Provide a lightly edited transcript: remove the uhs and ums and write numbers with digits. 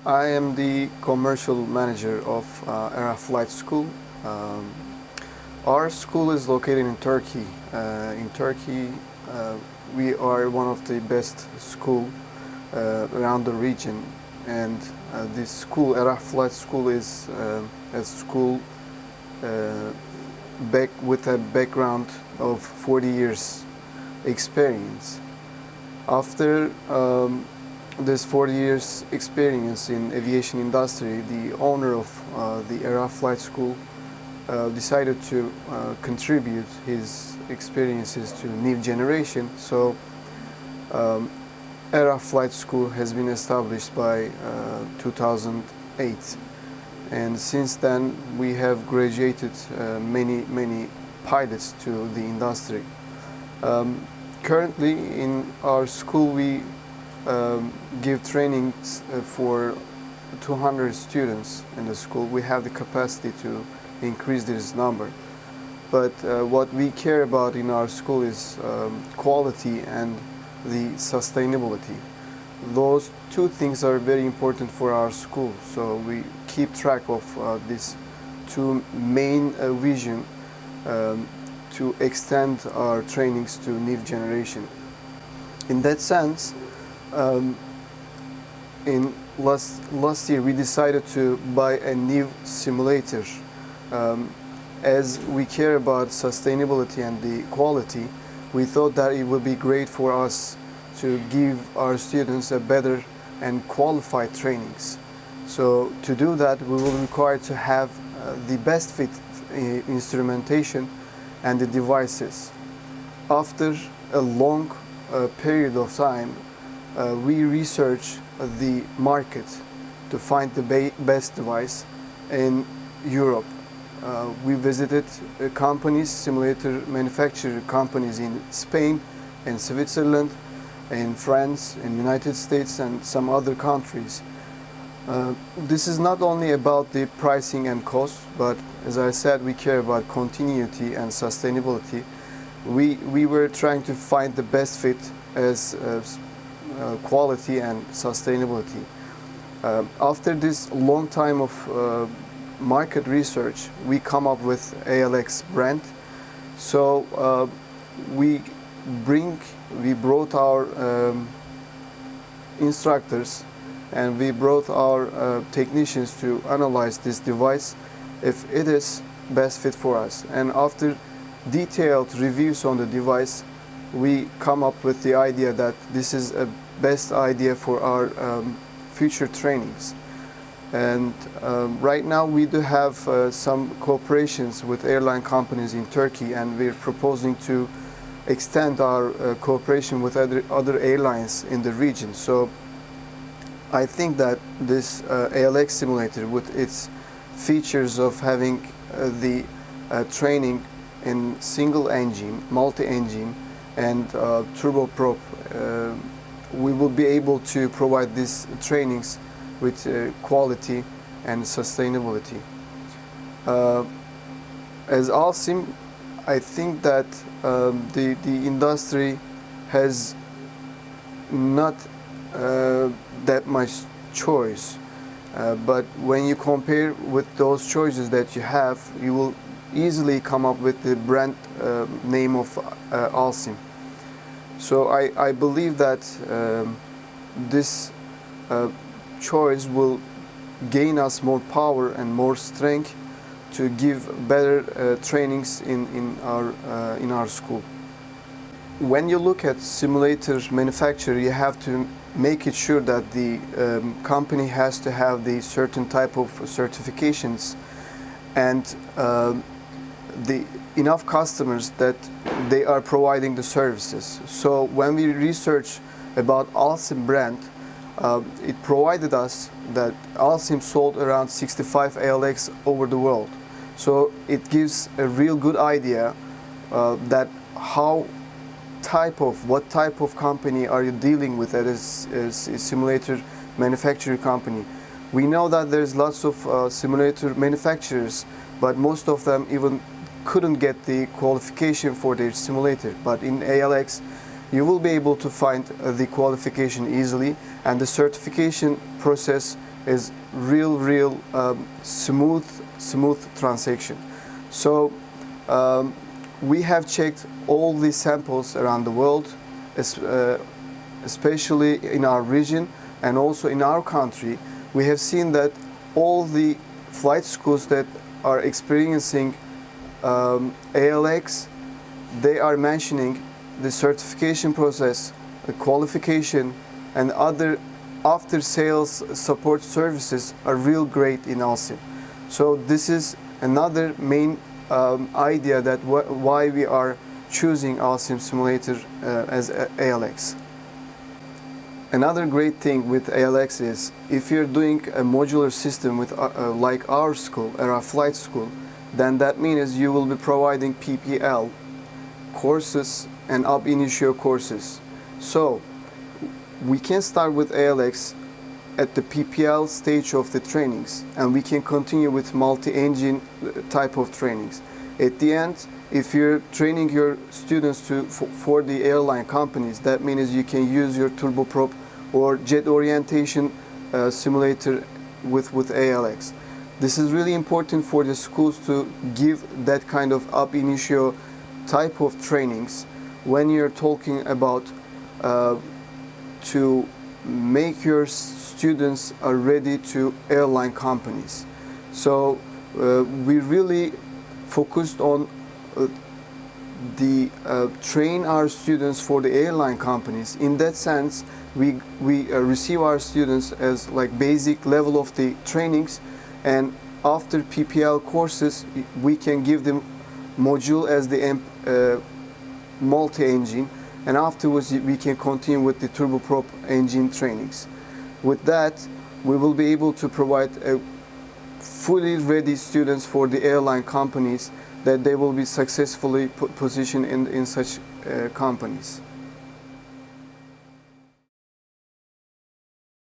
I am the commercial manager of ERA Flight School. Our school is located in Turkey. We are one of the best schools around the region, and this school, ERA Flight School, is a school with a background of 40 years experience. After this 40 years experience in aviation industry, the owner of the ERA Flight School decided to contribute his experiences to new generation. So ERA Flight School has been established by 2008, and since then we have graduated many pilots to the industry. Currently in our school we give trainings for 200 students in the school. We have the capacity to increase this number, but what we care about in our school is quality and the sustainability. Those two things are very important for our school, so we keep track of these two main vision to extend our trainings to new generation. In that sense, in last year we decided to buy a new simulator. As we care about sustainability and the quality, we thought that it would be great for us to give our students a better and qualified trainings. So to do that, we will require to have the best fit instrumentation and the devices. After a long period of time, we researched the market to find the best device in Europe. We visited companies, simulator manufacturer companies in Spain, in Switzerland, in France, in United States, and some other countries. This is not only about the pricing and cost, but as I said, we care about continuity and sustainability. We were trying to find the best fit as quality and sustainability. After this long time of market research, we come up with ALX brand. So we brought our instructors and we brought our technicians to analyze this device if it is best fit for us. And after detailed reviews on the device, we come up with the idea that this is a best idea for our future trainings. And right now we do have some cooperations with airline companies in Turkey, and we're proposing to extend our cooperation with other airlines in the region. So I think that this ALX simulator, with its features of having the training in single engine, multi-engine, and turboprop, we will be able to provide these trainings with quality and sustainability. As ALSIM, I think that the industry has not that much choice, but when you compare with those choices that you have, you will easily come up with the brand name of ALSIM. So I believe that this choice will gain us more power and more strength to give better trainings in our school. When you look at simulator manufacturer, you have to make it sure that the company has to have the certain type of certifications and the enough customers that they are providing the services. So when we research about ALSIM brand, it provided us that ALSIM sold around 65 ALX over the world. So it gives a real good idea that what type of company are you dealing with as a simulator manufacturer company. We know that there's lots of simulator manufacturers, but most of them even couldn't get the qualification for their simulator. But in ALX, you will be able to find the qualification easily, and the certification process is real smooth transaction. So we have checked all the samples around the world, especially in our region and also in our country. We have seen that all the flight schools that are experiencing ALX, they are mentioning the certification process, the qualification, and other after-sales support services are real great in ALSIM. So this is another main idea that why we are choosing ALSIM simulator as ALX. Another great thing with ALX is if you're doing a modular system with like our school or our flight school, then that means you will be providing PPL courses and ab initio courses. So we can start with ALX at the PPL stage of the trainings, and we can continue with multi-engine type of trainings. At the end, if you're training your students for the airline companies, that means you can use your turboprop or jet orientation simulator with ALX. This is really important for the schools to give that kind of ab initio type of trainings when you're talking about to make your students are ready to airline companies. So we really focused on train our students for the airline companies. In that sense, we receive our students as like basic level of the trainings, and after PPL courses we can give them module as the multi-engine, and afterwards we can continue with the turboprop engine trainings. With that, we will be able to provide a fully ready students for the airline companies that they will be successfully positioned in such companies.